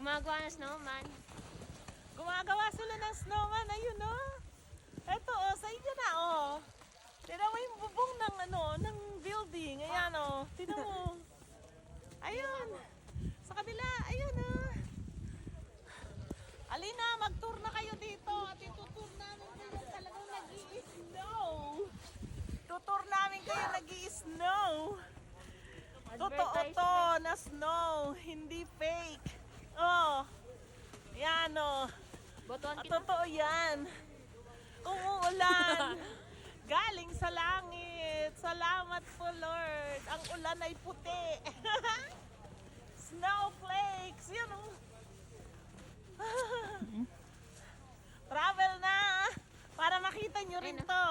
Gumagawa ng snowman. Gumagawa sila ng snowman. Ayun o. Eto o, sa inyo na o. Tignan mo yung bubong ng ng building. Ayan o. Tignan mo. Ayun. Sa kabila. Ayun o. Alina, mag-tour na kayo dito. At itutour namin kayo talagang nag-i-snow. Tutour namin kayo nag-i-snow. Totoo to na snow. Hindi fake. Oh. Yan o. Botohan kita. Totoo yan. Umuulan. Galing sa langit. Salamat po, Lord. Ang ulan ay puti. Snowflakes. Yan o. Travel na. Para makita nyo rin to.